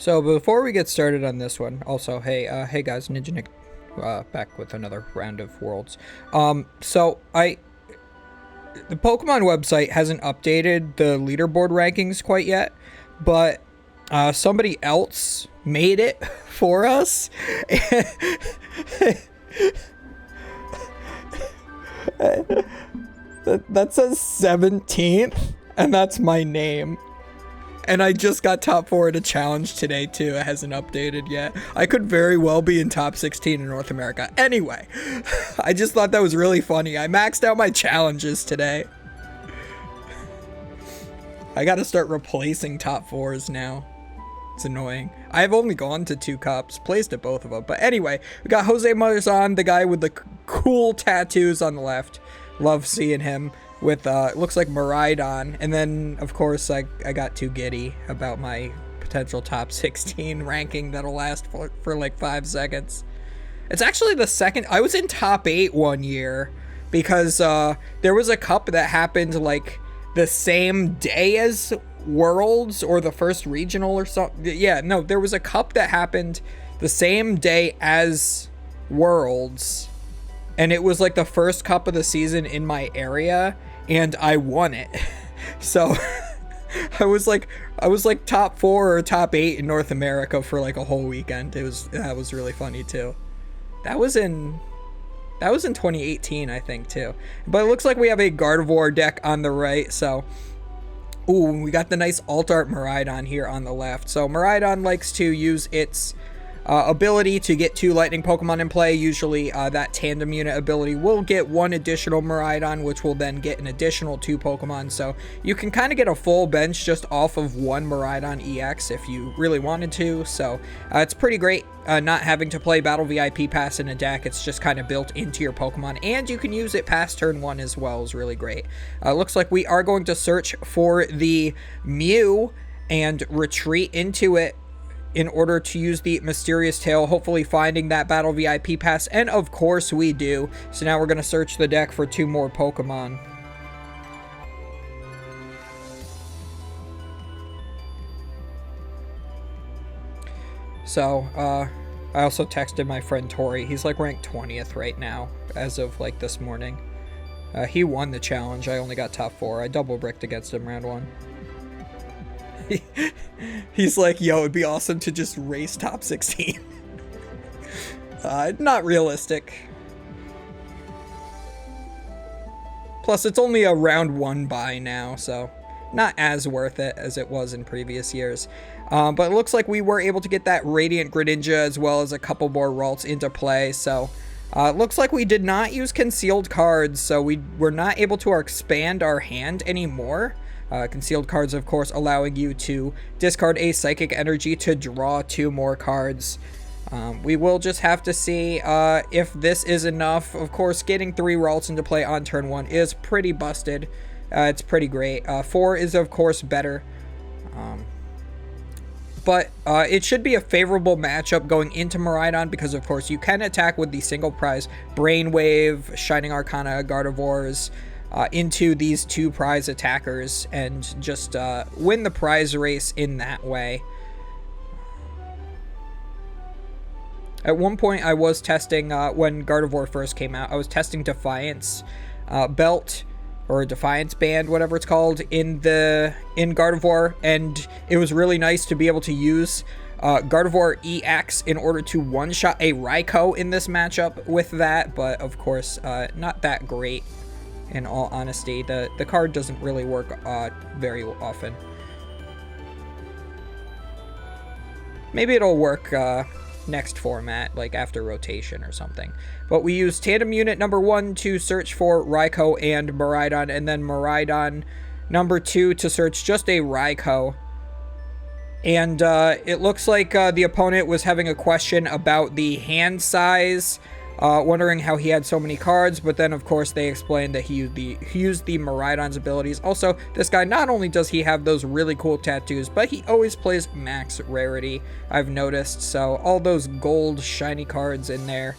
So before we get started on this one, also, hey guys, Ninja Nick, back with another round of Worlds. The Pokemon website hasn't updated the leaderboard rankings quite yet, but somebody else made it for us. that says 17th, and that's my name. And I just got top 4 at a challenge today, too. It hasn't updated yet. I could very well be in top 16 in North America. Anyway, I just thought that was really funny. I maxed out my challenges today. I gotta start replacing top 4s now. It's annoying. I've only gone to 2 cups, placed at both of them. But anyway, we got Jose Marzan, the guy with the cool tattoos on the left. Love seeing him. With, looks like Miraidon. And then, of course, I got too giddy about my potential top 16 ranking that'll last for like 5 seconds. It's actually the second. I was in top 8 one year because there was a cup that happened like the same day as Worlds or the first regional or something. Yeah, no, there was a cup that happened the same day as Worlds. And it was like the first cup of the season in my area. And I won it. So I was like top 4 or top 8 in North America for like a whole weekend. That was really funny too. That was in 2018, I think, too. But it looks like we have a Gardevoir deck on the right. So ooh, we got the nice alt art Miraidon here on the left. So Miraidon likes to use its ability to get 2 lightning Pokemon in play. Usually that tandem unit ability will get 1 additional Miraidon, which will then get an additional 2 Pokemon. So you can kind of get a full bench just off of 1 Miraidon EX if you really wanted to. So it's pretty great not having to play Battle VIP Pass in a deck. It's just kind of built into your Pokemon, and you can use it past turn 1 as well. Is really great. Looks like we are going to search for the Mew and retreat into it in order to use the Mysterious Tail, hopefully finding that Battle VIP Pass, and of course we do. So now we're going to search the deck for 2 more Pokemon. So, I also texted my friend Tori. He's like ranked 20th right now, as of like this morning. He won the challenge. I only got top 4. I double bricked against him round 1. He's like, yo, it'd be awesome to just race top 16. Not realistic. Plus, it's only a round 1 buy now, so not as worth it as it was in previous years. But it looks like we were able to get that Radiant Greninja as well as a couple more Ralts into play, so it looks like we did not use concealed cards, so we were not able to expand our hand anymore. Concealed cards, of course, allowing you to discard a Psychic Energy to draw 2 more cards. We will just have to see if this is enough. Of course, getting 3 Ralts into play on turn 1 is pretty busted. It's pretty great. 4 is, of course, better. But it should be a favorable matchup going into Miraidon because, of course, you can attack with the single prize Brainwave, Shining Arcana, Gardevoirs, into these 2 prize attackers and just win the prize race in that way. At one point, I was testing, when Gardevoir first came out, I was testing Defiance Belt, or Defiance Band, whatever it's called, in Gardevoir, and it was really nice to be able to use Gardevoir EX in order to one-shot a Raikou in this matchup with that, but of course, not that great. In all honesty, the card doesn't really work very often. Maybe it'll work next format, like after rotation or something. But we use tandem unit number 1 to search for Raikou and Miraidon, and then Miraidon number 2 to search just a Raikou. And it looks like the opponent was having a question about the hand size, wondering how he had so many cards, but then of course they explained that he used the Miraidon's abilities. Also, this guy, not only does he have those really cool tattoos, but he always plays max rarity, I've noticed. So all those gold shiny cards in there.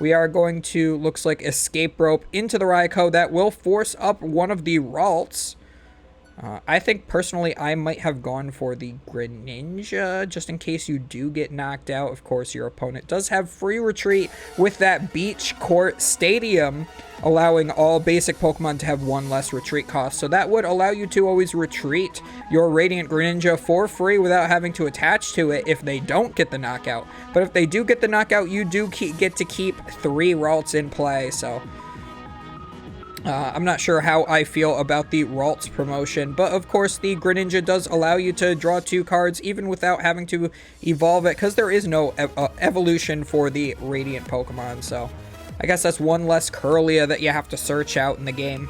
We are going to, looks like, Escape Rope into the Raikou. That will force up one of the Ralts. I think personally I might have gone for the Greninja just in case you do get knocked out. Of course, your opponent does have free retreat with that beach court stadium, allowing all basic Pokemon to have one less retreat cost. So that would allow you to always retreat your Radiant Greninja for free without having to attach to it if they don't get the knockout. But if they do get the knockout, you do get to keep 3 Ralts in play. So I'm not sure how I feel about the Ralts promotion, but of course the Greninja does allow you to draw 2 cards even without having to evolve it, because there is no evolution for the Radiant Pokemon, so I guess that's one less Kirlia that you have to search out in the game.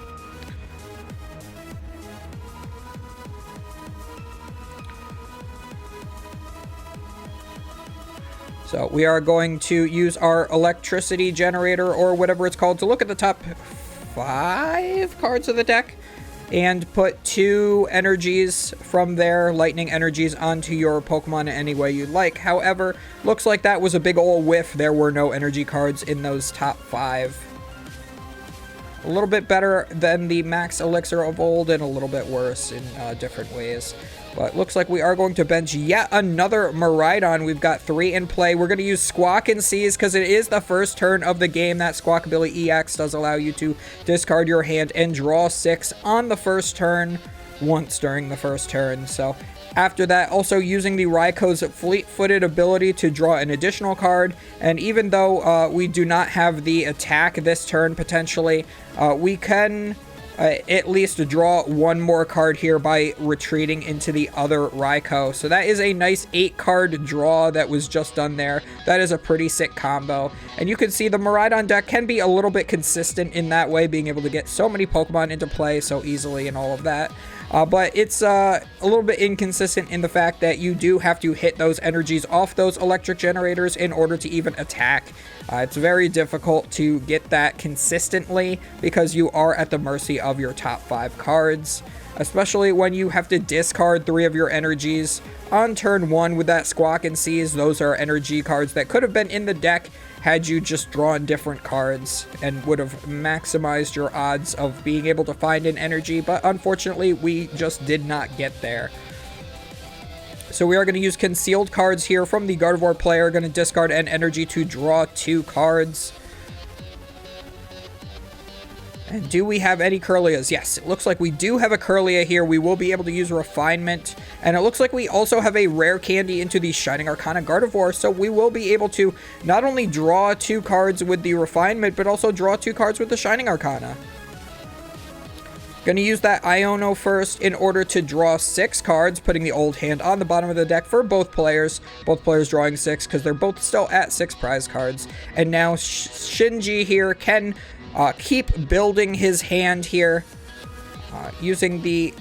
So we are going to use our electricity generator, or whatever it's called, to look at the top 5 cards of the deck and put 2 energies from there, lightning energies, onto your Pokemon any way you'd like. However, looks like that was a big ol' whiff. There were no energy cards in those top 5. A little bit better than the Max Elixir of old, and a little bit worse in different ways. But looks like we are going to bench yet another Miraidon. We've got 3 in play. We're going to use Squawk and Seize because it is the first turn of the game. That Squawk ability EX does allow you to discard your hand and draw 6 on the first turn, once during the first turn. So after that, also using the Raikou fleet-footed ability to draw an additional card. And even though we do not have the attack this turn potentially, we can at least draw 1 more card here by retreating into the other Raikou. So that is a nice 8-card draw that was just done there. That is a pretty sick combo. And you can see the Miraidon deck can be a little bit consistent in that way, being able to get so many Pokemon into play so easily and all of that. But it's a little bit inconsistent in the fact that you do have to hit those energies off those electric generators in order to even attack. It's very difficult to get that consistently because you are at the mercy of your top 5 cards, especially when you have to discard 3 of your energies on turn 1 with that Squawk and Seize. Those are energy cards that could have been in the deck had you just drawn different cards and would have maximized your odds of being able to find an energy, but unfortunately we just did not get there. So we are going to use concealed cards here from the Gardevoir player. Going to discard an energy to draw 2 cards. And do we have any Kirlias? Yes, it looks like we do have a Kirlia here. We will be able to use Refinement. And it looks like we also have a rare candy into the Shining Arcana Gardevoir. So we will be able to not only draw 2 cards with the Refinement, but also draw 2 cards with the Shining Arcana. Going to use that Iono first in order to draw 6 cards, putting the old hand on the bottom of the deck for both players. Both players drawing 6 because they're both still at 6 prize cards. And now Shinji here can keep building his hand here. Using the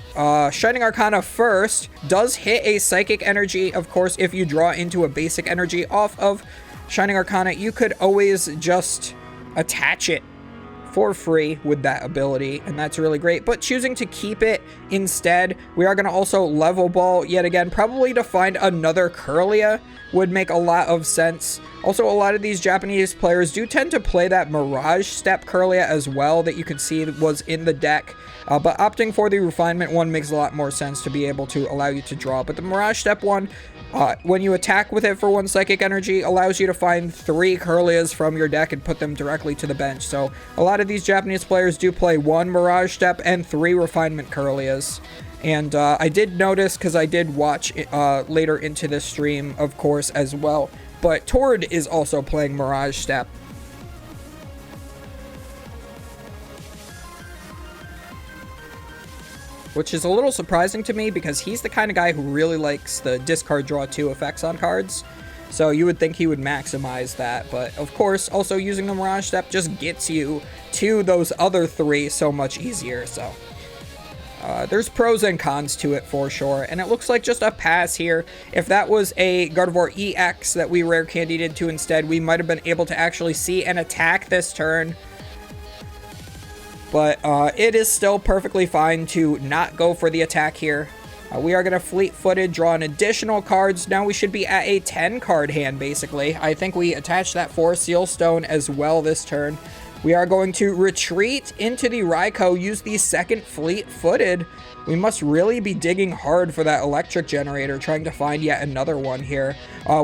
Shining Arcana first does hit a Psychic Energy. Of course, if you draw into a basic energy off of Shining Arcana, you could always just attach it for free with that ability, and that's really great. But choosing to keep it instead, we are going to also level ball yet again. Probably to find another Kirlia would make a lot of sense. Also, a lot of these Japanese players do tend to play that Mirage Step Kirlia as well that you can see was in the deck. But opting for the Refinement one makes a lot more sense to be able to allow you to draw. But the Mirage Step one, when you attack with it for 1 Psychic Energy, allows you to find 3 Kirlias from your deck and put them directly to the bench. So a lot of these Japanese players do play 1 Mirage Step and 3 Refinement Kirlias. And I did notice, because I did watch later into this stream, of course, as well. But Tord is also playing Mirage Step. Which is a little surprising to me because he's the kind of guy who really likes the discard draw 2 effects on cards. So you would think he would maximize that. But of course, also using the Mirage Step just gets you to those other 3 so much easier. So there's pros and cons to it for sure. And it looks like just a pass here. If that was a Gardevoir EX that we rare candied into instead, we might have been able to actually see an attack this turn. But it is still perfectly fine to not go for the attack here. We are going to fleet-footed draw an additional cards. Now we should be at a 10-card hand, basically. I think we attached that 4 Seal Stone as well this turn. We are going to retreat into the Raikou, use the second fleet-footed. We must really be digging hard for that electric generator, trying to find yet another one here.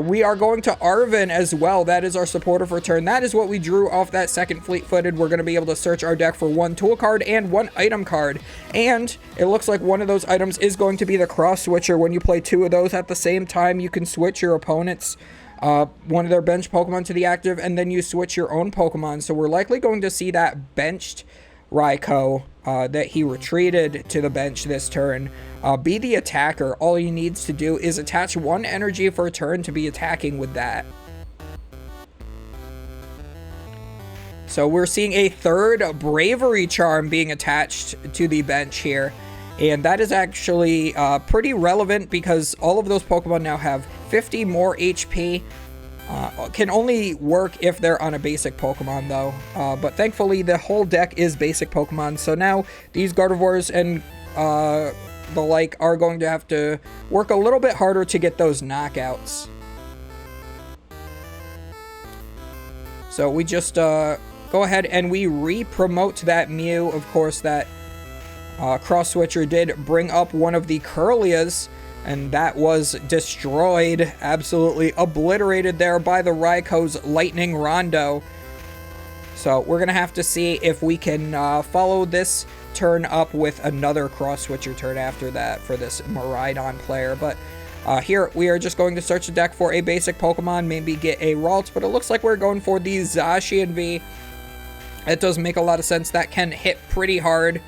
We are going to Arven as well. That is our supportive return. That is what we drew off that second fleet-footed. We're going to be able to search our deck for one tool card and one item card. And it looks like one of those items is going to be the cross switcher. When you play two of those at the same time, you can switch your opponent's one of their bench Pokemon to the active, and then you switch your own Pokemon. So we're likely going to see that benched Raikou that he retreated to the bench this turn be the attacker. All he needs to do is attach one energy for a turn to be attacking with that. So we're seeing a third Bravery Charm being attached to the bench here. And that is actually pretty relevant because all of those Pokemon now have 50 more HP. Can only work if they're on a basic Pokemon though. But thankfully the whole deck is basic Pokemon. So now these Gardevoirs and the like are going to have to work a little bit harder to get those knockouts. So we just go ahead and we re-promote that Mew. Of course, that cross switcher did bring up one of the Kirlias, and that was destroyed, absolutely obliterated there by the Raikou's Lightning Rondo. So we're going to have to see if we can follow this turn up with another cross switcher turn after that for this Miraidon player. But here we are just going to search the deck for a basic Pokemon, maybe get a Ralts, but it looks like we're going for the Zacian V. It does make a lot of sense. That can hit pretty hard.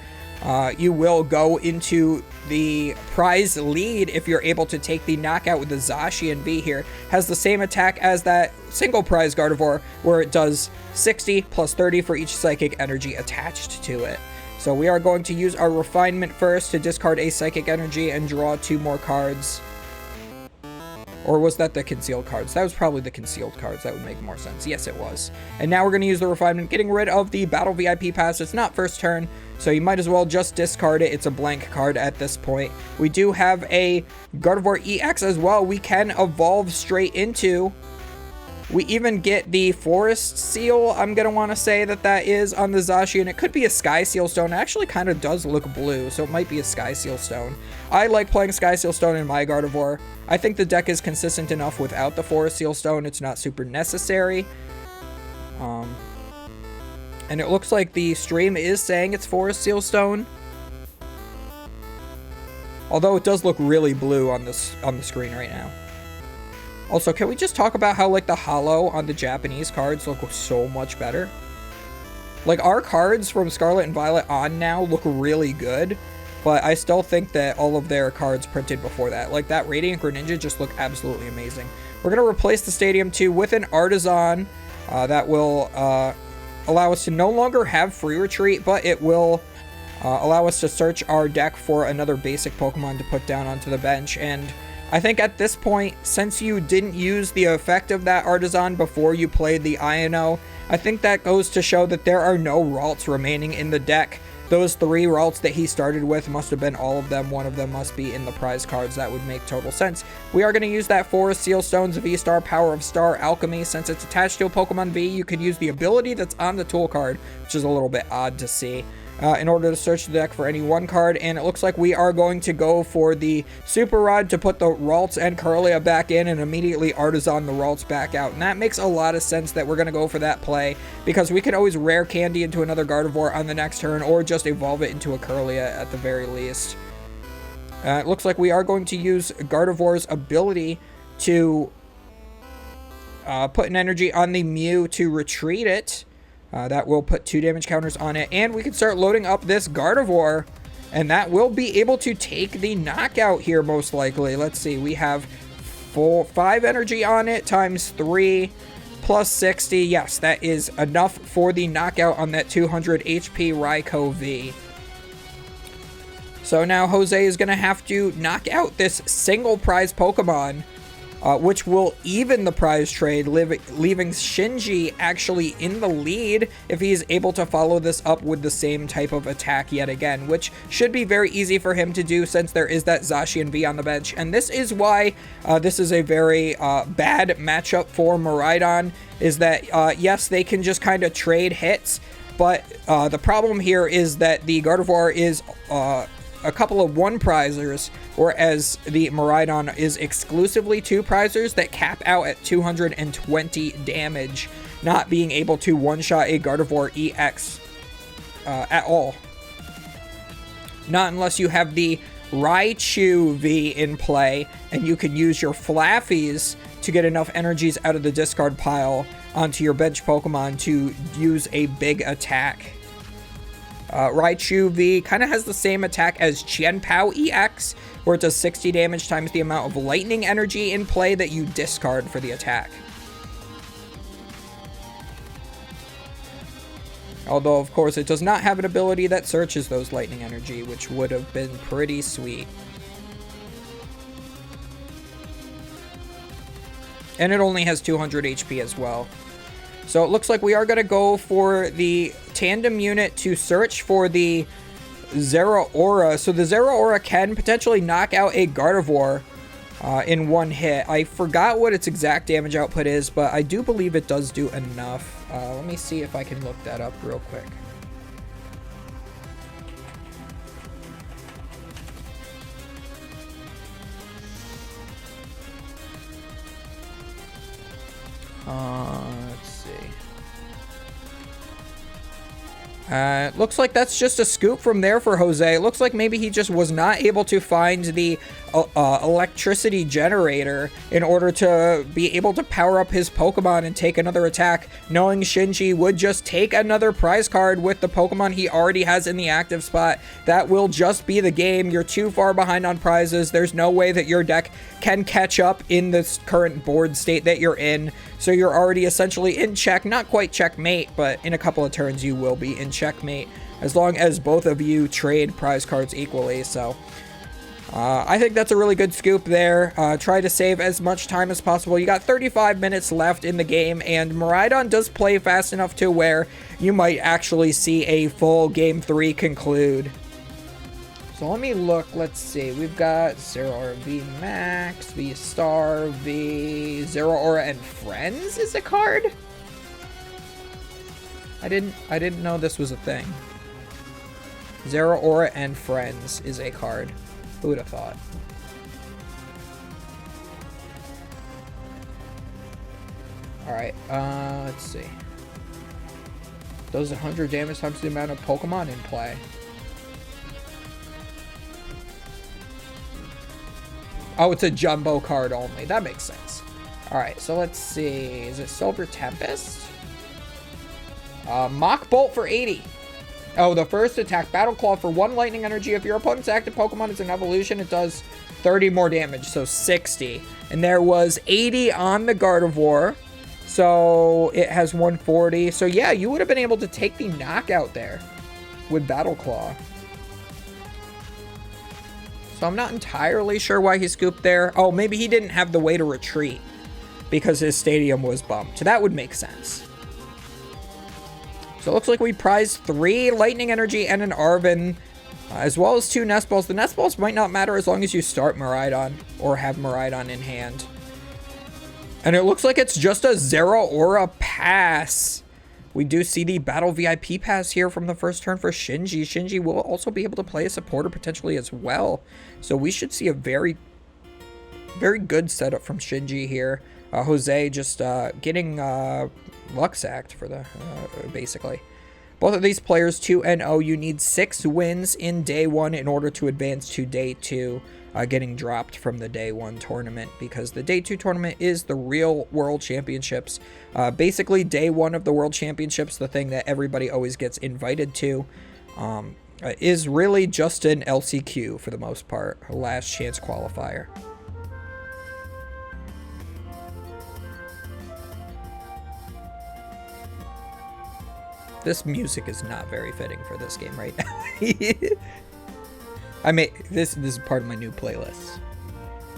You will go into the prize lead if you're able to take the knockout with the Zacian V here. Has the same attack as that single prize Gardevoir, where it does 60 plus 30 for each psychic energy attached to it. So we are going to use our refinement first to discard a psychic energy and draw 2 more cards. Or was that the concealed cards? That was probably the concealed cards. That would make more sense. Yes, it was. And now we're going to use the refinement, getting rid of the Battle VIP pass. It's not first turn, so you might as well just discard it. It's a blank card at this point. We do have a Gardevoir EX as well. We can evolve straight into. We even get the Forest Seal. I'm going to want to say that that is on the Zacian. It could be a Sky Seal Stone. It actually kind of does look blue, so it might be a Sky Seal Stone. I like playing Sky Seal Stone in my Gardevoir. I think the deck is consistent enough without the Forest Seal Stone. It's not super necessary. And it looks like the stream is saying it's Forest Seal Stone. Although it does look really blue on the screen right now. Also, can we just talk about how, like, the holo on the Japanese cards look so much better? Like, our cards from Scarlet and Violet on now look really good, but I still think that all of their cards printed before that, like that Radiant Greninja, just look absolutely amazing. We're going to replace the Stadium 2 with an Artisan. That will allow us to no longer have free retreat, but it will allow us to search our deck for another basic Pokemon to put down onto the bench. And I think at this point, since you didn't use the effect of that Artisan before you played the Ino, I think that goes to show that there are no Ralts remaining in the deck. Those 3 Ralts that he started with must have been all of them. One of them must be in the prize cards. That would make total sense. We are going to use that Forest Seal Stone's V-Star Power of Star Alchemy. Since it's attached to a Pokemon V, you could use the ability that's on the tool card, which is a little bit odd to see, in order to search the deck for any one card. And it looks like we are going to go for the Super Rod to put the Ralts and Kirlia back in and immediately Artisan the Ralts back out. And that makes a lot of sense that we're going to go for that play, because we can always rare candy into another Gardevoir on the next turn, or just evolve it into a Kirlia at the very least. It looks like we are going to use Gardevoir's ability to put an energy on the Mew to retreat it. That will put 2 damage counters on it, and we can start loading up this Gardevoir, and that will be able to take the knockout here most likely. Let's see, we have 5 energy on it times 3 plus 60. Yes, that is enough for the knockout on that 200 HP Raikou V. So now Jose is going to have to knock out this single prize Pokemon, which will even the prize trade, leaving Shinji actually in the lead if he is able to follow this up with the same type of attack yet again, which should be very easy for him to do since there is that Zacian V on the bench. And this is why this is a very bad matchup for Miraidon, is that, yes, they can just kind of trade hits, But the problem here is that the Gardevoir is a couple of one prizers, whereas the Miraidon is exclusively two prizers that cap out at 220 damage, not being able to one-shot a Gardevoir EX at all. Not unless you have the Raichu V in play, and you can use your Flaffies to get enough energies out of the discard pile onto your bench Pokemon to use a big attack. Raichu V kind of has the same attack as Chien-pao EX, where it does 60 damage times the amount of lightning energy in play that you discard for the attack. Although, of course, it does not have an ability that searches those lightning energy, which would have been pretty sweet. And it only has 200 HP as well. So it looks like we are going to go for the tandem unit to search for the Zeraora. So the Zeraora can potentially knock out a Gardevoir in one hit. I forgot what its exact damage output is, but I do believe it does do enough. Let me see if I can look that up real quick. Let's see. Looks like that's just a scoop from there for Jose. It looks like maybe he just was not able to find the electricity generator in order to be able to power up his Pokemon and take another attack, knowing Shinji would just take another prize card with the Pokemon he already has in the active spot. That will just be the game. You're too far behind on prizes. There's no way that your deck can catch up in this current board state that you're in. So you're already essentially in check. Not quite checkmate, but in a couple of turns you will be in checkmate, as long as both of you trade prize cards equally. So I think that's a really good scoop there. Try to save as much time as possible. You got 35 minutes left in the game, and Miraidon does play fast enough to where you might actually see a full Game 3 conclude. So let me look. Let's see. We've got Zeraora V Max, V Star, V Zeraora and Friends is a card? I didn't know this was a thing. Zeraora and Friends is a card. Who would have thought? Alright, let's see. Does 100 damage times the amount of Pokemon in play. Oh, it's a jumbo card only. That makes sense. Alright, so let's see. Is it Silver Tempest? Mach Bolt for 80. Oh, the first attack, Battle Claw for 1 lightning energy. If your opponent's active Pokemon is an evolution, it does 30 more damage, so 60. And there was 80 on the Gardevoir, so it has 140. So yeah, you would have been able to take the knockout there with Battle Claw. So I'm not entirely sure why he scooped there. Oh, maybe he didn't have the way to retreat because his stadium was bumped. So that would make sense. So it looks like we prized 3 Lightning Energy and an Arven, as well as 2 Nest Balls. The Nest Balls might not matter as long as you start Miraidon or have Miraidon in hand. And it looks like it's just a Zeraora pass. We do see the Battle VIP pass here from the first turn for Shinji. Shinji will also be able to play a supporter potentially as well. So we should see a very, very good setup from Shinji here. Jose just getting luck sacked for the basically. Both of these players 2-0. You need 6 wins in day 1 in order to advance to day 2, getting dropped from the day 1 tournament, because the day 2 tournament is the real World Championships. Basically, day 1 of the World Championships, the thing that everybody always gets invited to, is really just an LCQ for the most part, a last chance qualifier. This music is not very fitting for this game right now. This is part of my new playlist.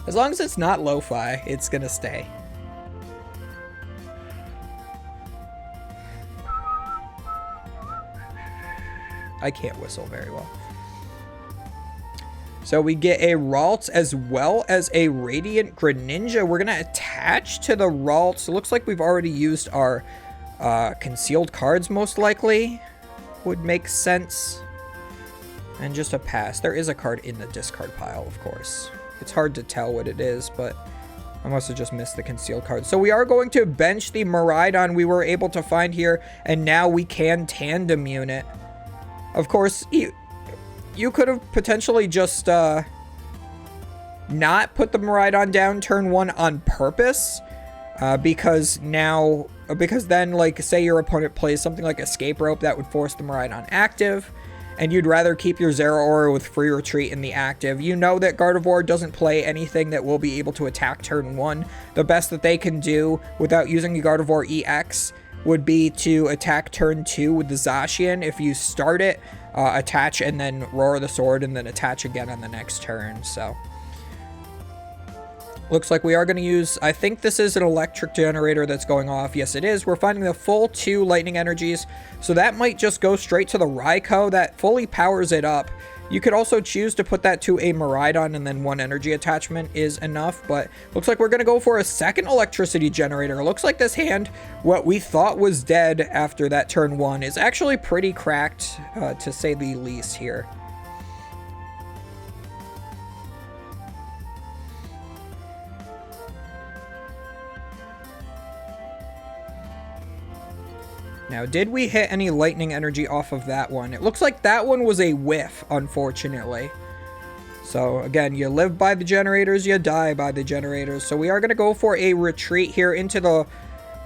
As long as it's not lo-fi, it's gonna stay. I can't whistle very well. So we get a Ralts as well as a Radiant Greninja. We're gonna attach to the Ralts. It looks like we've already used our concealed cards most likely. would make sense. And just a pass. There is a card in the discard pile, of course. It's hard to tell what it is, but I must have just missed the concealed card. So we are going to bench the Miraidon we were able to find here, and now we can tandem unit. Of course, you could have potentially just not put the Miraidon down turn 1 on purpose, because then, like, say your opponent plays something like Escape Rope that would force the Miraidon active, and you'd rather keep your Zeraora with Free Retreat in the active. You know that Gardevoir doesn't play anything that will be able to attack turn 1. The best that they can do without using the Gardevoir EX would be to attack turn 2 with the Zacian. If you start it, attach, and then Roar the Sword, and then attach again on the next turn. So looks like we are going to use, I think this is an electric generator that's going off. Yes, it is. We're finding the full 2 lightning energies, so that might just go straight to the Raikou. That fully powers it up. You could also choose to put that to a Miraidon, and then 1 energy attachment is enough, but looks like we're going to go for a second electricity generator. Looks like this hand, what we thought was dead after that turn 1, is actually pretty cracked, to say the least here. Now, did we hit any lightning energy off of that one? It looks like that one was a whiff, unfortunately. So, again, you live by the generators, you die by the generators. So, we are going to go for a retreat here into the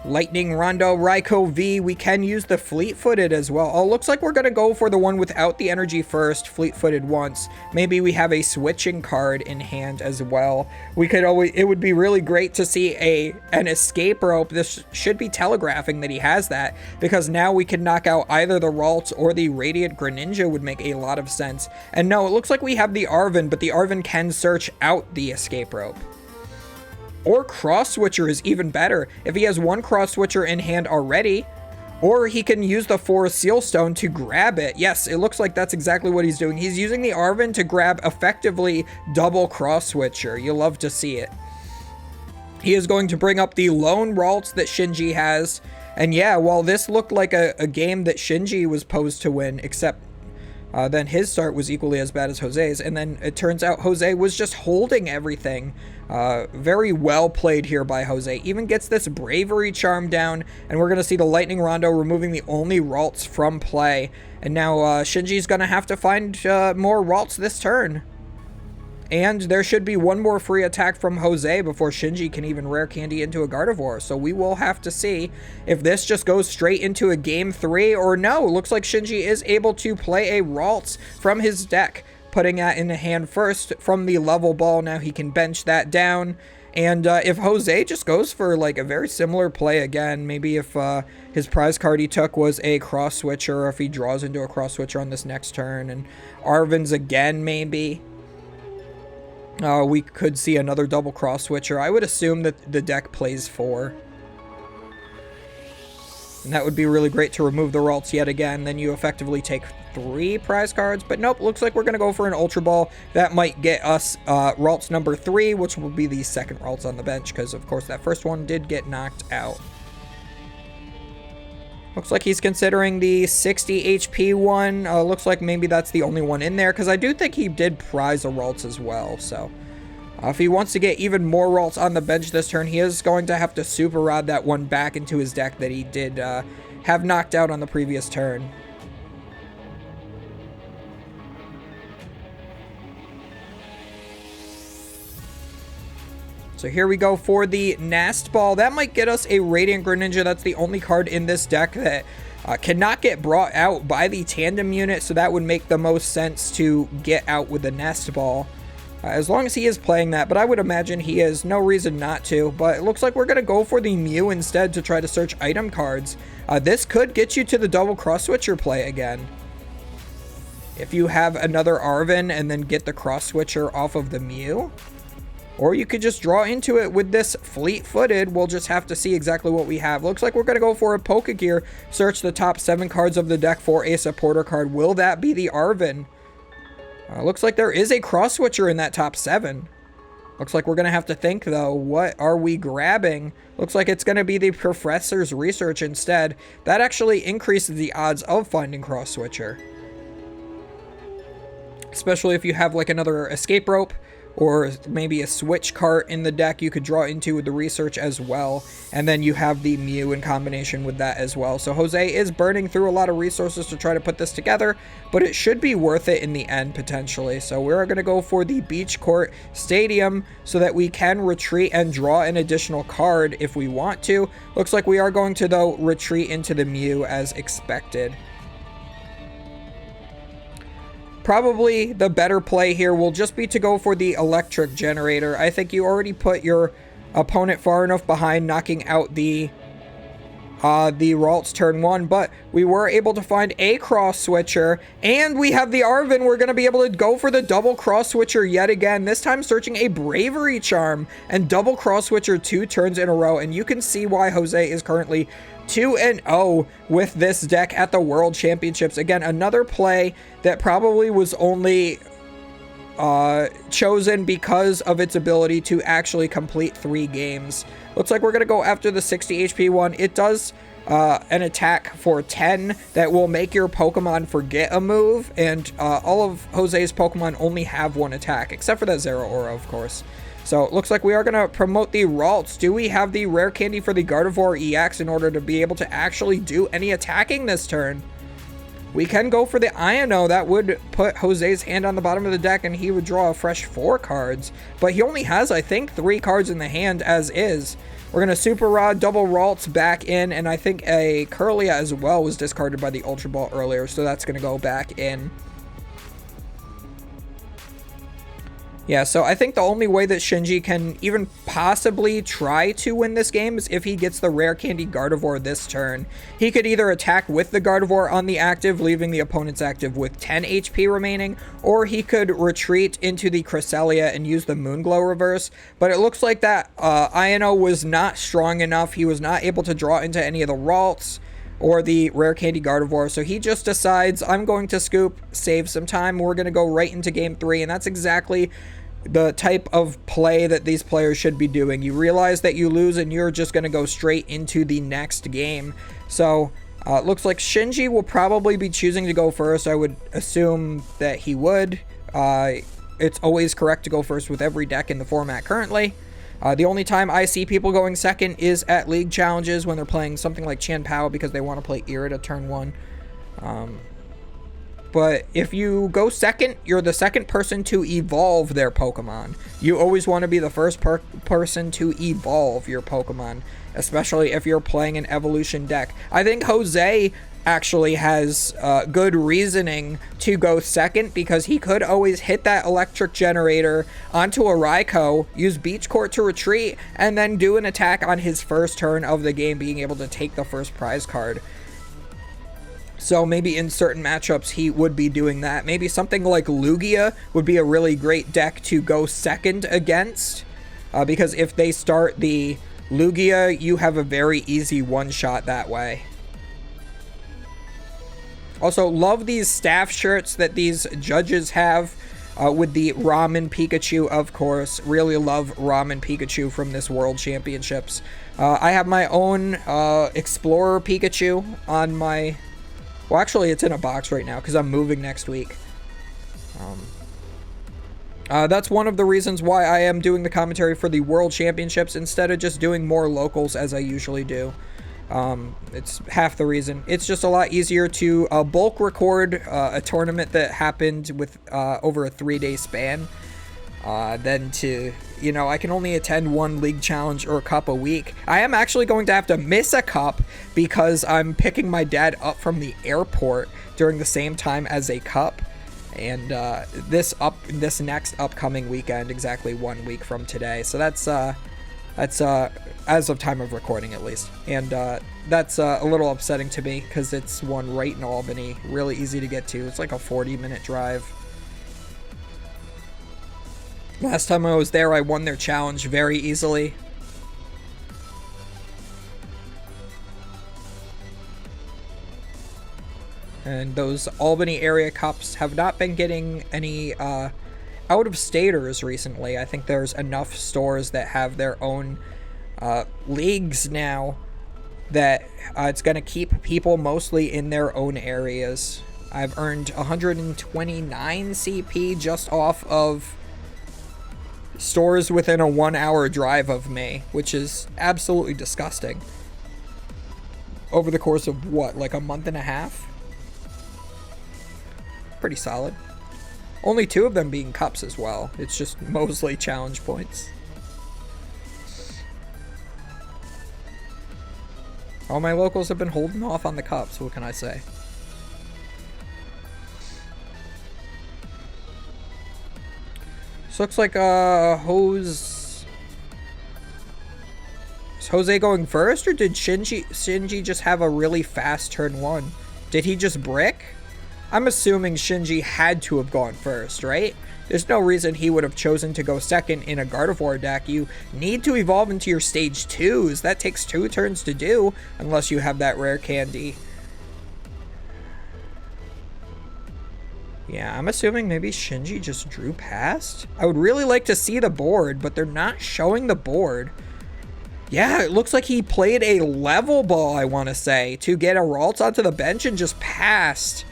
Lightning Rondo Raikou V. We can use the Fleet-Footed as well. Oh, looks like we're going to go for the one without the energy first, Fleet-Footed once. Maybe we have a switching card in hand as well. We could always, it would be really great to see an Escape Rope. This should be telegraphing that he has that, because now we can knock out either the Ralts or the Radiant Greninja would make a lot of sense. And no, it looks like we have the Arven, but the Arven can search out the Escape Rope. Or Cross Switcher is even better if he has 1 Cross Switcher in hand already. Or he can use the Forest Seal Stone to grab it. Yes, it looks like that's exactly what he's doing. He's using the Arven to grab effectively double Cross Switcher. You'll love to see it. He is going to bring up the lone Ralts that Shinji has. And yeah, while this looked like a game that Shinji was posed to win, except then his start was equally as bad as Jose's, and then it turns out Jose was just holding everything. Very well played here by Jose. Even gets this Bravery Charm down, and we're going to see the Lightning Rondo removing the only Ralts from play. And now Shinji's going to have to find more Ralts this turn. And there should be 1 more free attack from Jose before Shinji can even rare candy into a Gardevoir. So we will have to see if this just goes straight into a game 3 or no. Looks like Shinji is able to play a Ralts from his deck, putting that in the hand first from the level ball. Now he can bench that down. And if Jose just goes for like a very similar play again, maybe if his prize card he took was a Cross Switcher, or if he draws into a Cross Switcher on this next turn, and Arven's again maybe. We could see another double Cross Switcher. I would assume that the deck plays 4. And that would be really great to remove the Ralts yet again. Then you effectively take 3 prize cards. But nope, looks like we're going to go for an Ultra Ball. That might get us Ralts number 3, which will be the second Ralts on the bench, because of course that first one did get knocked out. Looks like he's considering the 60 HP one. Looks like maybe that's the only one in there, because I do think he did prize a Ralts as well. So if he wants to get even more Ralts on the bench this turn, he is going to have to Super Rod that one back into his deck that he did have knocked out on the previous turn. So here we go for the Nast Ball. That might get us a Radiant Greninja. That's the only card in this deck that cannot get brought out by the tandem unit, so that would make the most sense to get out with the Nest Ball. As long as he is playing that, but I would imagine he has no reason not to. But it looks like we're going to go for the Mew instead to try to search item cards. This could get you to the double Cross Switcher play again. If you have another Arven and then get the Cross Switcher off of the Mew. Or you could just draw into it with this Fleet-Footed. We'll just have to see exactly what we have. Looks like we're going to go for a Pokegear. Search the top 7 cards of the deck for a supporter card. Will that be the Arven? Looks like there is a Cross Switcher in that top 7. Looks like we're going to have to think, though. What are we grabbing? Looks like it's going to be the Professor's Research instead. That actually increases the odds of finding Cross Switcher. Especially if you have like another escape rope or maybe a switch cart in the deck you could draw into with the research as well. And then you have the Mew in combination with that as well. So Jose is burning through a lot of resources to try to put this together, but it should be worth it in the end potentially. So we're going to go for the Beach Court Stadium so that we can retreat and draw an additional card if we want to. Looks like we are going to, though, retreat into the Mew as expected. Probably the better play here will just be to go for the electric generator. I think you already put your opponent far enough behind, knocking out the Ralts turn 1, but we were able to find a cross switcher, and we have the Arven. We're going to be able to go for the double cross switcher yet again, this time searching a Bravery Charm and double cross switcher 2 turns in a row, and you can see why Jose is currently 2-0 with this deck at the World Championships. Again, another play that probably was only chosen because of its ability to actually complete 3 games. Looks like we're going to go after the 60 HP one. It does an attack for 10 that will make your Pokemon forget a move, and all of Jose's Pokemon only have 1 attack, except for that Zeraora, of course. So it looks like we are going to promote the Ralts. Do we have the rare candy for the Gardevoir EX in order to be able to actually do any attacking this turn? We can go for the Iono. That would put Jose's hand on the bottom of the deck and he would draw a fresh 4 cards. But he only has, I think, 3 cards in the hand as is. We're going to Super Rod, double Ralts back in, and I think a Kirlia as well was discarded by the Ultra Ball earlier, so that's going to go back in. Yeah, so I think the only way that Shinji can even possibly try to win this game is if he gets the rare candy Gardevoir this turn. He could either attack with the Gardevoir on the active, leaving the opponent's active with 10 HP remaining, or he could retreat into the Cresselia and use the Moonglow reverse. But it looks like that Iono was not strong enough. He was not able to draw into any of the Ralts or the rare candy Gardevoir, so he just decides, I'm going to scoop, save some time, we're going to go right into game 3, and that's exactly the type of play that these players should be doing. You realize that you lose and you're just going to go straight into the next game. So it looks like Shinji will probably be choosing to go first. I would assume that he would. It's always correct to go first with every deck in the format currently. The only time I see people going second is at League Challenges when they're playing something like chien-pao because they want to play Irida turn 1. But if you go second, you're the second person to evolve their Pokemon. You always want to be the first person to evolve your Pokemon, especially if you're playing an evolution deck. I think Jose actually has good reasoning to go second because he could always hit that electric generator onto a Raikou, use Beach Court to retreat, and then do an attack on his first turn of the game, being able to take the first prize card. So maybe in certain matchups he would be doing that. Maybe something like Lugia would be a really great deck to go second against. Because if they start the Lugia, you have a very easy one-shot that way. Also, love these staff shirts that these judges have with the Ramen Pikachu, of course. Really love Ramen Pikachu from this World Championships. I have my own Explorer Pikachu on my... Well, actually, it's in a box right now because I'm moving next week. That's one of the reasons why I am doing the commentary for the World Championships instead of just doing more locals as I usually do. It's half the reason. It's just a lot easier to bulk record a tournament that happened with over a 3-day span than to, you know, I can only attend 1 league challenge or cup a week. I am actually going to have to miss a cup because I'm picking my dad up from the airport during the same time as a cup. And this next upcoming weekend, exactly 1 week from today. So that's as of time of recording at least. And that's a little upsetting to me because it's one right in Albany, really easy to get to. It's like a 40-minute drive. Last time I was there, I won their challenge very easily. And those Albany area cups have not been getting any out of staters recently. I think there's enough stores that have their own leagues now that it's going to keep people mostly in their own areas. I've earned 129 CP just off of stores within a 1-hour drive of me, which is absolutely disgusting. Over the course of what, like a month and a half? Pretty solid. Only 2 of them being cups as well. It's just mostly challenge points. All my locals have been holding off on the cups, what can I say? This looks like Is Jose going first, or did Shinji just have a really fast turn 1? Did he just brick? I'm assuming Shinji had to have gone first, right? There's no reason he would have chosen to go second in a Gardevoir deck. You need to evolve into your stage 2s. That takes 2 turns to do, unless you have that rare candy. Yeah, I'm assuming maybe Shinji just drew past. I would really like to see the board, but they're not showing the board. Yeah, it looks like he played a level ball, I want to say, to get a Ralts onto the bench and just passed.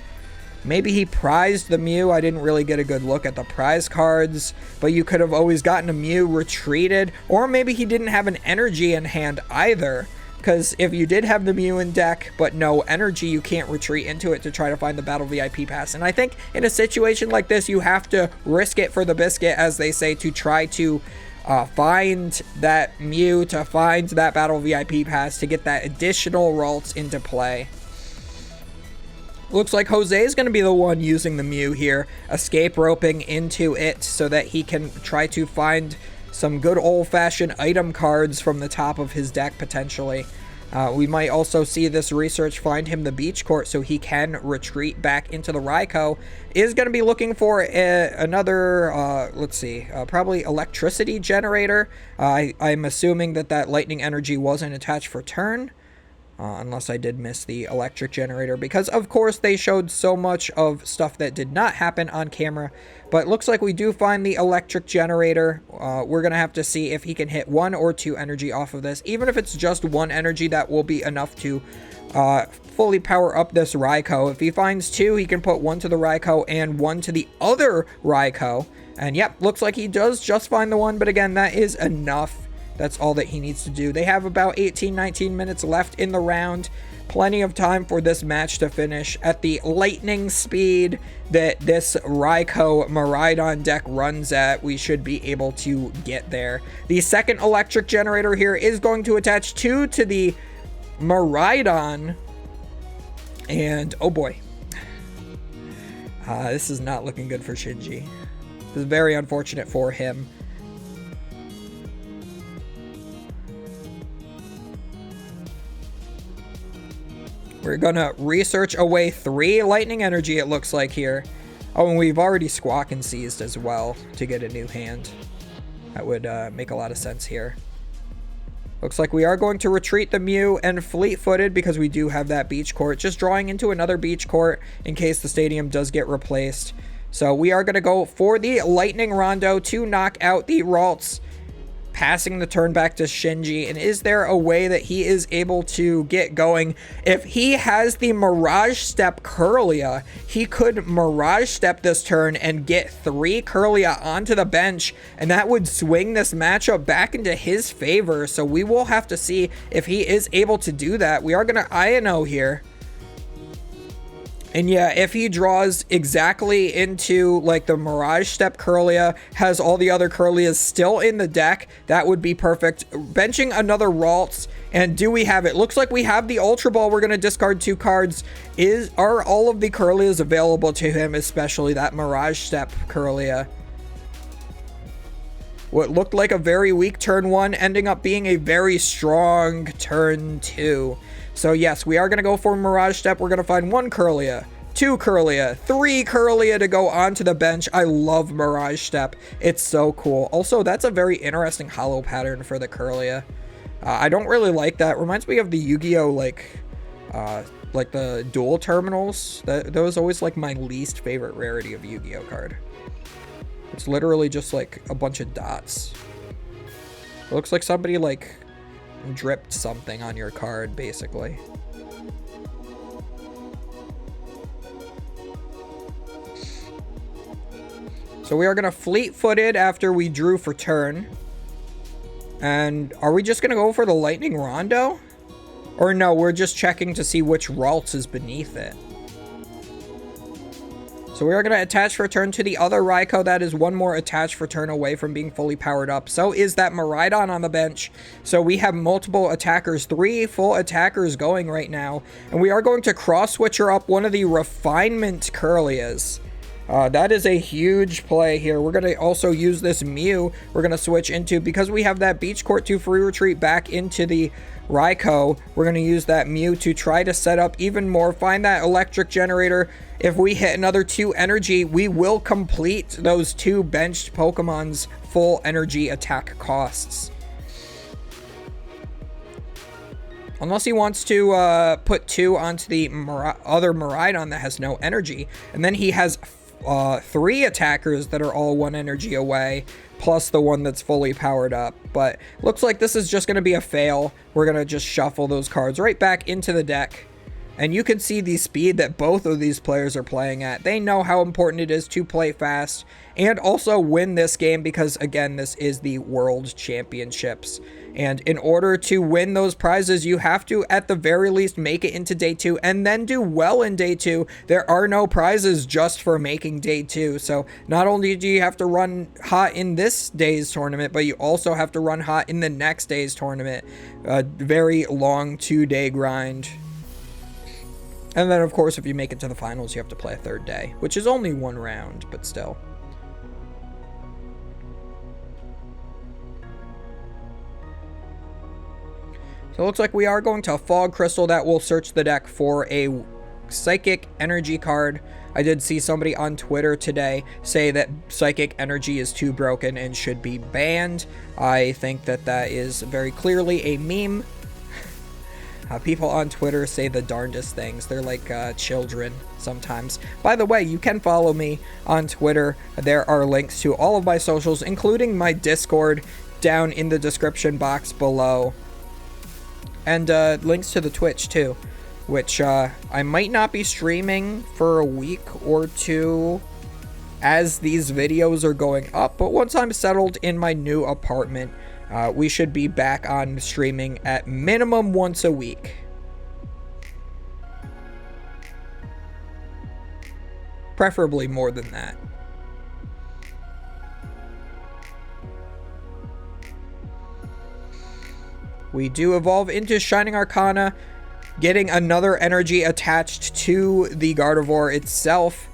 Maybe he prized the Mew. I didn't really get a good look at the prize cards, but you could have always gotten a Mew retreated, or maybe he didn't have an energy in hand either, because if you did have the Mew in deck but no energy, you can't retreat into it to try to find the Battle VIP pass. And I think in a situation like this, you have to risk it for the biscuit, as they say, to try to find that Mew, to find that Battle VIP pass, to get that additional Ralts into play. Looks like Jose is going to be the one using the Mew here, escape roping into it so that he can try to find some good old-fashioned item cards from the top of his deck, potentially. We might also see this research find him the beach court so he can retreat back into the Raikou. Is going to be looking for another, let's see, probably electricity generator. I'm assuming that lightning energy wasn't attached for turn. Unless I did miss the electric generator, because of course they showed so much of stuff that did not happen on camera. But it looks like we do find the electric generator. We're going to have to see if he can hit 1 or 2 energy off of this. Even if it's just 1 energy, that will be enough to fully power up this Raikou. If he finds 2, he can put 1 to the Raikou and 1 to the other Raikou. And yep, looks like he does just find the 1, but again, that is enough. That's all that he needs to do. They have about 18-19 minutes left in the round. Plenty of time for this match to finish at the lightning speed that this Raikou Miraidon deck runs at. We should be able to get there. The second electric generator here is going to attach 2 to the Miraidon. And oh boy. This is not looking good for Shinji. This is very unfortunate for him. We're gonna research away 3 lightning energy, it looks like here. Oh, and we've already Squawk and Seized as well to get a new hand. That would make a lot of sense here. Looks like we are going to retreat the Mew and fleet-footed because we do have that beach court. Just drawing into another beach court in case the stadium does get replaced. So we are going to go for the Lightning Rondo to knock out the Ralts, passing the turn back to Shinji. And is there a way that he is able to get going? If he has the Mirage Step Kirlia, he could Mirage Step this turn and get 3 Kirlia onto the bench, and that would swing this matchup back into his favor. So we will have to see if he is able to do that. We are going to INO here. And yeah, if he draws exactly into like the Mirage Step Kirlia, has all the other Kirlias still in the deck, that would be perfect. Benching another Ralts, and do we have it? Looks like we have the Ultra Ball. We're going to discard 2 cards. Are all of the Kirlias available to him, especially that Mirage Step Kirlia? What looked like a very weak turn 1 ending up being a very strong turn 2. So yes, we are going to go for Mirage Step. We're going to find 1 Kirlia, 2 Kirlia, 3 Kirlia to go onto the bench. I love Mirage Step. It's so cool. Also, that's a very interesting hollow pattern for the Kirlia. I don't really like that. Reminds me of the Yu-Gi-Oh! Like the dual terminals. That was always like my least favorite rarity of Yu-Gi-Oh! card. It's literally just like a bunch of dots. It looks like somebody like dripped something on your card, basically. So we are going to fleet-footed after we drew for turn. And are we just going to go for the Lightning Rondo? Or no, we're just checking to see which Ralts is beneath it. So we are going to attach for turn to the other Raikou. That is one more attach for turn away from being fully powered up. So is that Miraidon on the bench. So we have multiple attackers, 3 full attackers going right now. And we are going to cross-switcher up one of the Refinement Kirlias. That is a huge play here. We're going to also use this Mew. We're going to switch into, because we have that Beach Court to free retreat back into the Raikou. We're going to use that Mew to try to set up even more. Find that electric generator. If we hit another 2 energy, we will complete those 2 benched Pokemon's full energy attack costs. Unless he wants to put 2 onto the other Miraidon that has no energy. And then he has 3 attackers that are all 1 energy away, plus the one that's fully powered up. But looks like this is just going to be a fail. We're going to just shuffle those cards right back into the deck. And you can see the speed that both of these players are playing at. They know how important it is to play fast and also win this game because, again, this is the World Championships. And in order to win those prizes, you have to, at the very least, make it into day 2 and then do well in day 2. There are no prizes just for making day 2. So not only do you have to run hot in this day's tournament, but you also have to run hot in the next day's tournament. A very long 2-day grind. And then, of course, if you make it to the finals, you have to play a 3rd day, which is only 1 round, but still. So it looks like we are going to Fog Crystal. That will search the deck for a Psychic Energy card. I did see somebody on Twitter today say that Psychic Energy is too broken and should be banned. I think that that is very clearly a meme. People on Twitter say the darndest things. They're like children sometimes. By the way, you can follow me on Twitter. There are links to all of my socials, including my Discord, down in the description box below. And links to the Twitch, too, which I might not be streaming for a week or 2 as these videos are going up. But once I'm settled in my new apartment, we should be back on streaming at minimum once a week. Preferably more than that. We do evolve into Shining Arcana, getting another energy attached to the Gardevoir itself.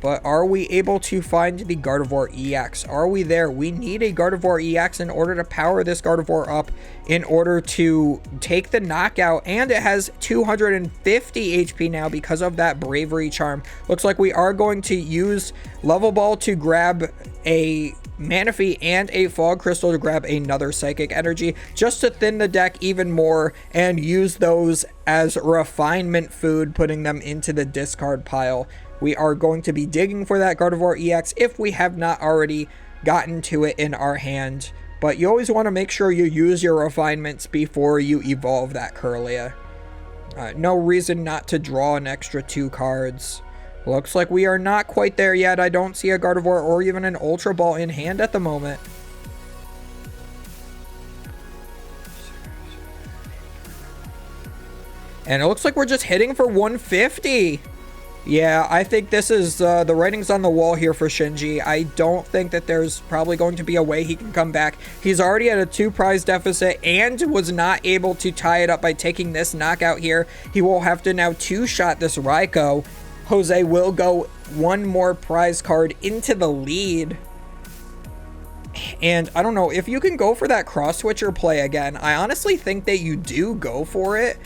But are we able to find the Gardevoir EX? Are we there? We need a Gardevoir EX in order to power this Gardevoir up in order to take the knockout. And it has 250 HP now because of that Bravery Charm. Looks like we are going to use Level Ball to grab a Manaphy and a Fog Crystal to grab another Psychic Energy just to thin the deck even more and use those as refinement food, putting them into the discard pile. We are going to be digging for that Gardevoir EX if we have not already gotten to it in our hand. But you always want to make sure you use your refinements before you evolve that Kirlia. No reason not to draw an extra 2 cards. Looks like we are not quite there yet. I don't see a Gardevoir or even an Ultra Ball in hand at the moment. And it looks like we're just hitting for 150. Yeah, I think this is the writing's on the wall here for Shinji. I don't think that there's probably going to be a way he can come back. He's already at a 2 prize deficit and was not able to tie it up by taking this knockout here. He will have to now 2-shot this Raikou. Jose will go 1 more prize card into the lead. And I don't know, if you can go for that cross-switcher play again, I honestly think that you do go for it.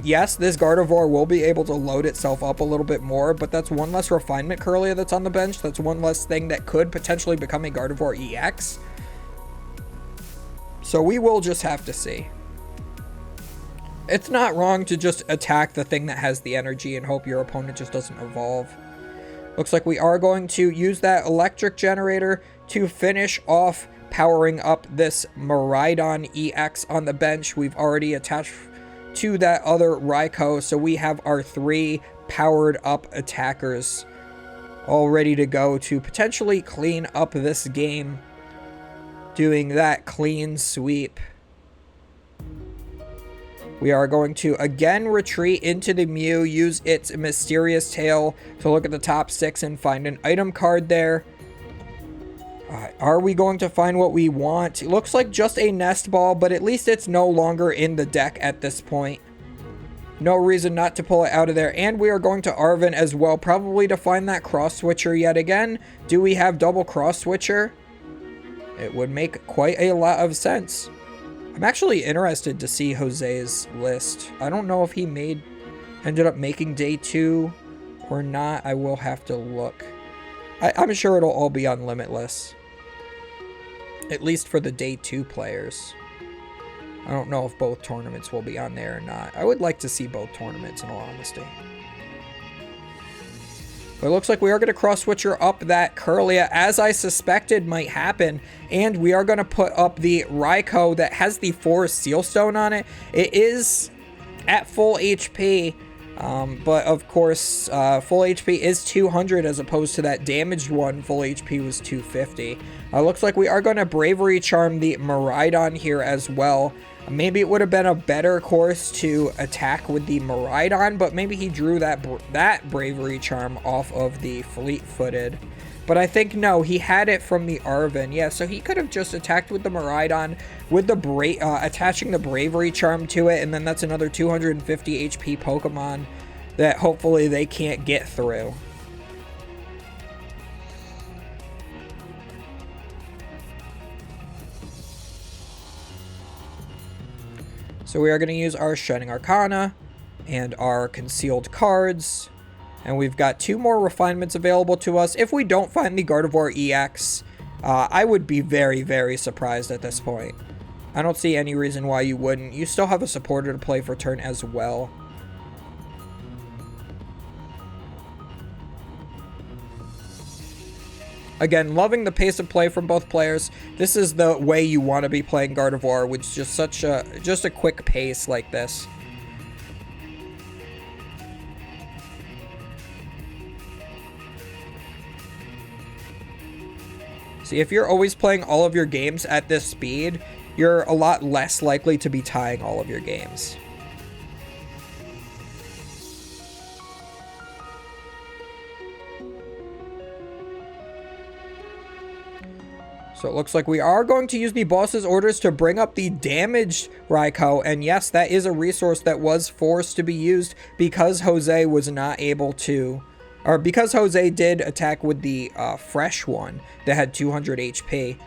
Yes, this Gardevoir will be able to load itself up a little bit more, but that's 1 less refinement Kirlia that's on the bench. That's 1 less thing that could potentially become a Gardevoir EX. So we will just have to see. It's not wrong to just attack the thing that has the energy and hope your opponent just doesn't evolve. Looks like we are going to use that electric generator to finish off powering up this Miraidon EX on the bench. We've already attached to that other Raikou, so we have our 3 powered up attackers all ready to go to potentially clean up this game, doing that clean sweep. We are going to again retreat into the Mew, use its mysterious tail to look at the top 6 and find an item card there. Are we going to find what we want? It looks like just a nest ball, but at least it's no longer in the deck at this point. No reason not to pull it out of there. And we are going to Arven as well, probably to find that cross switcher yet again. Do we have double cross switcher? It would make quite a lot of sense. I'm actually interested to see Jose's list. I don't know if he ended up making day 2 or not. I will have to look. I'm sure it'll all be on Limitless. At least for the day 2 players. I don't know if both tournaments will be on there or not. I would like to see both tournaments in all honesty. But it looks like we are going to cross switcher up that Kirlia, as I suspected might happen. And we are going to put up the Raikou that has the Forest Sealstone on it. It is at full HP. But of course, full HP is 200 as opposed to that damaged one. Full HP was 250. Looks like we are going to Bravery Charm the Miraidon here as well. Maybe it would have been a better course to attack with the Miraidon, but maybe he drew that Bravery Charm off of the Fleet-Footed. But I think, no, he had it from the Arven. Yeah, so he could have just attacked with the Miraidon, with the attaching the Bravery Charm to it, and then that's another 250 HP Pokemon that hopefully they can't get through. So we are going to use our Shining Arcana and our concealed cards. And we've got 2 more refinements available to us. If we don't find the Gardevoir EX, I would be very, very surprised at this point. I don't see any reason why you wouldn't. You still have a supporter to play for turn as well. Again, loving the pace of play from both players. This is the way you want to be playing Gardevoir, with just a quick pace like this. See, if you're always playing all of your games at this speed, you're a lot less likely to be tying all of your games. So it looks like we are going to use the boss's orders to bring up the damaged Raikou. And yes, that is a resource that was forced to be used because Jose was not able to, or because Jose did attack with the fresh one that had 200 HP.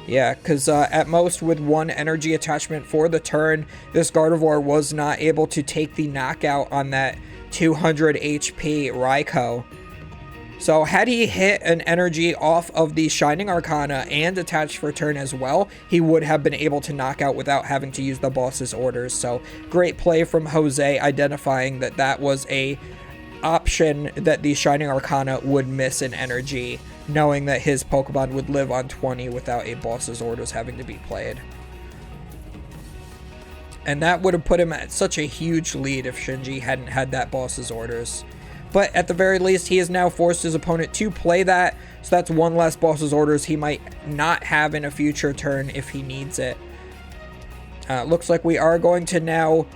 Yeah, because at most with 1 energy attachment for the turn, this Gardevoir was not able to take the knockout on that 200 HP Raikou. So had he hit an energy off of the Shining Arcana and attached for turn as well, he would have been able to knock out without having to use the boss's orders. So great play from Jose, identifying that that was a option that the Shining Arcana would miss an energy, knowing that his Pokemon would live on 20 without a boss's orders having to be played. And that would have put him at such a huge lead if Shinji hadn't had that boss's orders. But at the very least, he has now forced his opponent to play that. So that's 1 less boss's orders he might not have in a future turn if he needs it. Looks like we are going to now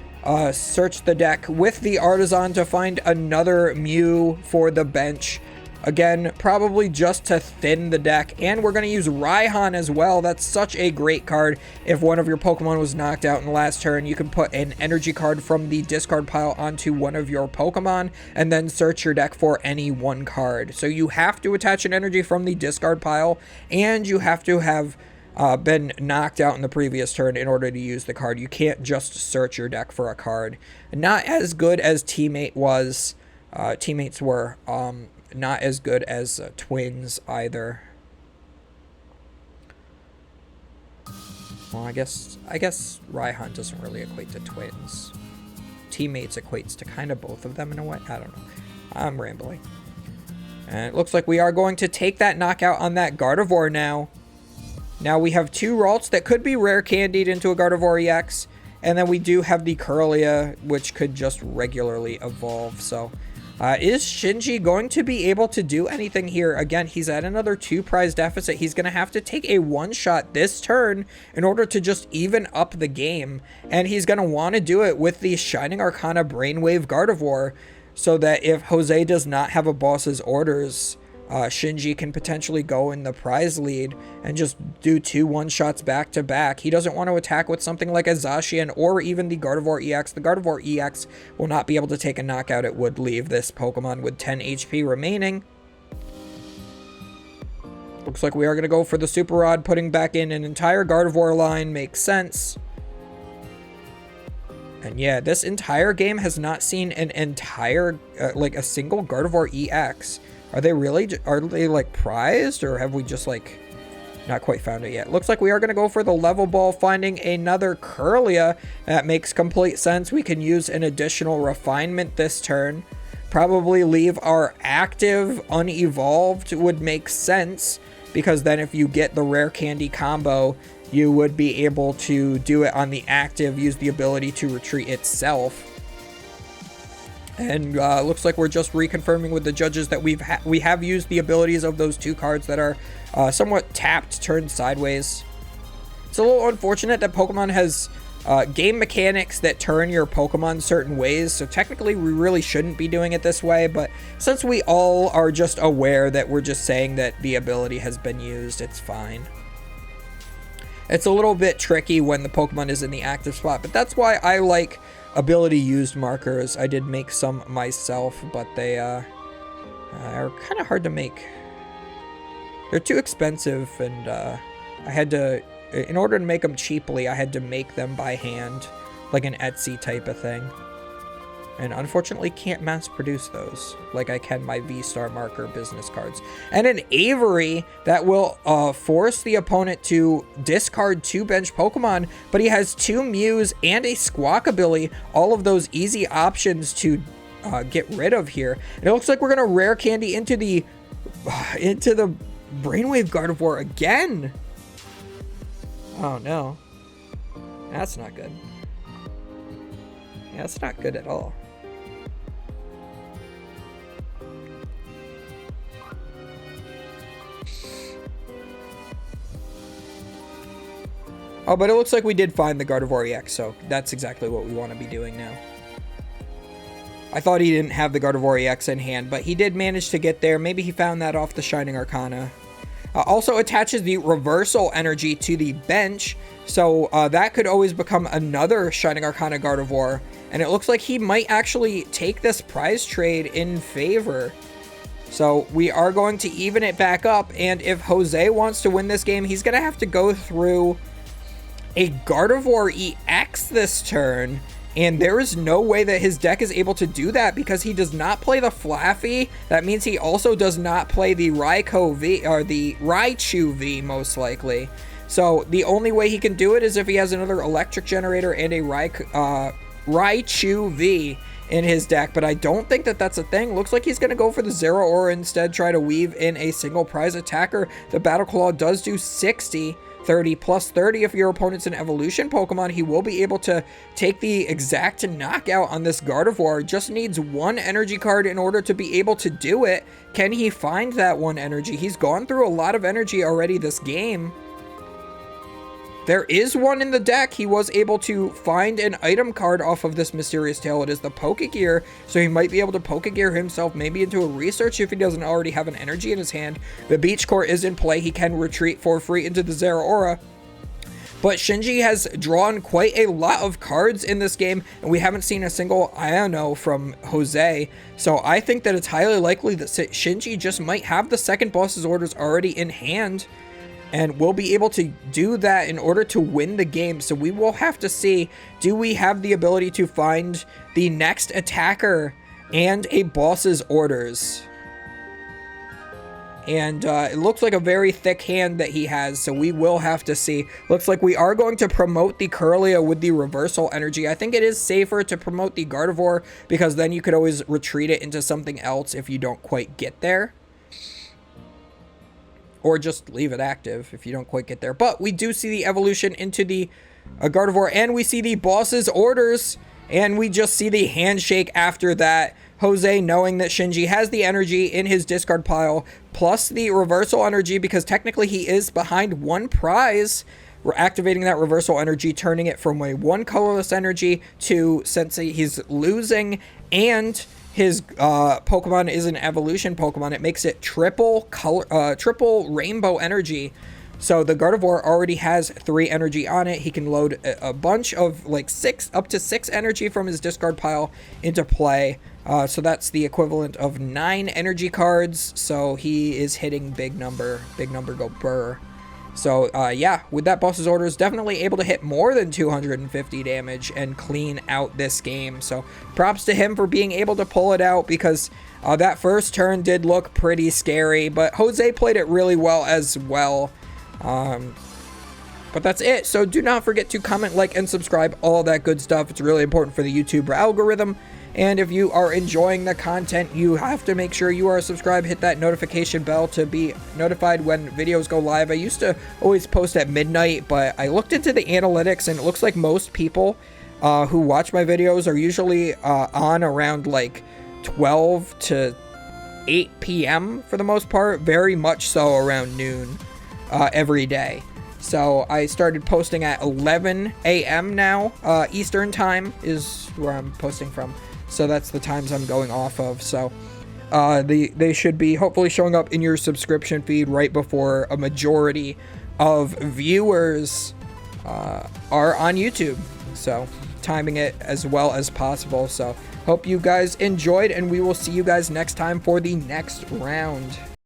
search the deck with the Artisan to find another Mew for the bench. Again, probably just to thin the deck. And we're going to use Raihan as well. That's such a great card. If one of your Pokemon was knocked out in the last turn, you can put an energy card from the discard pile onto one of your Pokemon and then search your deck for any 1 card. So you have to attach an energy from the discard pile, and you have to have been knocked out in the previous turn in order to use the card. You can't just search your deck for a card. Not as good as Teammate was. Teammates were not as good as Twins either. Well, I guess Raihan doesn't really equate to Twins. Teammates equates to kind of both of them in a way. I don't know. I'm rambling. And it looks like we are going to take that knockout on that Gardevoir now. Now we have 2 Ralts that could be rare candied into a Gardevoir EX. And then we do have the Kirlia, which could just regularly evolve. So is Shinji going to be able to do anything here? Again, he's at another 2 prize deficit. He's going to have to take a one-shot this turn in order to just even up the game. And he's going to want to do it with the Shining Arcana Brainwave Gardevoir, so that if Jose does not have a boss's orders, Shinji can potentially go in the prize lead and just do 2 one-shots back to back. He doesn't want to attack with something like a Zacian or even the Gardevoir EX. The Gardevoir EX will not be able to take a knockout. It would leave this Pokemon with 10 HP remaining. Looks like we are going to go for the Super Rod. Putting back in an entire Gardevoir line makes sense. And yeah, this entire game has not seen an entire, like a single Gardevoir EX. Are they like prized, or have we just like not quite found it yet? Looks like we are going to go for the level ball, finding another Kirlia. That makes complete sense. We can use an additional refinement this turn. Probably leave our active unevolved would make sense, because then if you get the rare candy combo, you would be able to do it on the active, use the ability to retreat itself. And looks like we're just reconfirming with the judges that we have used the abilities of those 2 cards that are somewhat tapped, turned sideways. It's a little unfortunate that Pokemon has game mechanics that turn your Pokemon certain ways, so technically we really shouldn't be doing it this way, but since we all are just aware that we're just saying that the ability has been used, it's fine. It's a little bit tricky when the Pokemon is in the active spot, but that's why I like ability used markers. I did make some myself, but they are kind of hard to make. They're too expensive, and I had to, in order to make them cheaply, I had to make them by hand, like an Etsy type of thing. And unfortunately can't mass produce those like I can my V-Star marker business cards. And an Avery that will force the opponent to discard 2 bench Pokemon, but he has 2 Mews and a Squawkabilly, all of those easy options to get rid of here. And it looks like we're gonna rare candy into the Brainwave Gardevoir again. Oh no, that's not good. Yeah, that's not good at all. Oh, but it looks like we did find the Gardevoir EX, so that's exactly what we want to be doing now. I thought he didn't have the Gardevoir EX in hand, but he did manage to get there. Maybe he found that off the Shining Arcana. Also attaches the reversal energy to the bench, so that could always become another Shining Arcana Gardevoir. And it looks like he might actually take this prize trade in favor. So we are going to even it back up, and if Jose wants to win this game, he's going to have to go through a Gardevoir EX this turn, and there is no way that his deck is able to do that because he does not play the Flaffy. That means he also does not play the Raikou V, or the Raichu V, most likely. So the only way he can do it is if he has another Electric Generator and a Raichu V in his deck, but I don't think that that's a thing. Looks like he's going to go for the Zeraora instead, try to weave in a single prize attacker. The Battle Claw does do 60. 30 plus 30 if your opponent's an evolution Pokemon. He will be able to take the exact knockout on this Gardevoir. Just needs 1 energy card in order to be able to do it. Can he find that 1 energy? He's gone through a lot of energy already this game. There is 1 in the deck. He was able to find an item card off of this Mysterious Tail. It is the Pokegear, so he might be able to Pokegear himself maybe into a research if he doesn't already have an energy in his hand. The Beach Core is in play. He can retreat for free into the Zeraora. But Shinji has drawn quite a lot of cards in this game, and we haven't seen a single Iono from Jose. So I think that it's highly likely that Shinji just might have the second boss's orders already in hand, and we'll be able to do that in order to win the game. So we will have to see, do we have the ability to find the next attacker and a boss's orders? And it looks like a very thick hand that he has, so we will have to see. Looks like we are going to promote the Kirlia with the reversal energy. I think it is safer to promote the Gardevoir, because then you could always retreat it into something else if you don't quite get there. Or just leave it active if you don't quite get there. But we do see the evolution into the Gardevoir, and we see the boss's orders, and we just see the handshake after that. Jose, knowing that Shinji has the energy in his discard pile, plus the reversal energy, because technically he is behind one prize. We're activating that reversal energy, turning it from a one colorless energy to, since he's losing and his Pokemon is an evolution Pokemon, it makes it triple rainbow energy. So the Gardevoir already has 3 energy on it. He can load a bunch of like up to 6 energy from his discard pile into play. So that's the equivalent of 9 energy cards. So he is hitting big number go burr. So yeah, with that boss's orders, definitely able to hit more than 250 damage and clean out this game. So props to him for being able to pull it out, because that first turn did look pretty scary, but Jose played it really well as well. But that's it. So do not forget to comment, like, and subscribe, all that good stuff. It's really important for the YouTube algorithm. And if you are enjoying the content, you have to make sure you are subscribed. Hit that notification bell to be notified when videos go live. I used to always post at midnight, but I looked into the analytics, and it looks like most people who watch my videos are usually on around like 12 to 8 p.m. for the most part. Very much so around noon every day. So I started posting at 11 a.m. now. Eastern time is where I'm posting from. So that's the times I'm going off of. So they should be hopefully showing up in your subscription feed right before a majority of viewers are on YouTube. So timing it as well as possible. So hope you guys enjoyed, and we will see you guys next time for the next round.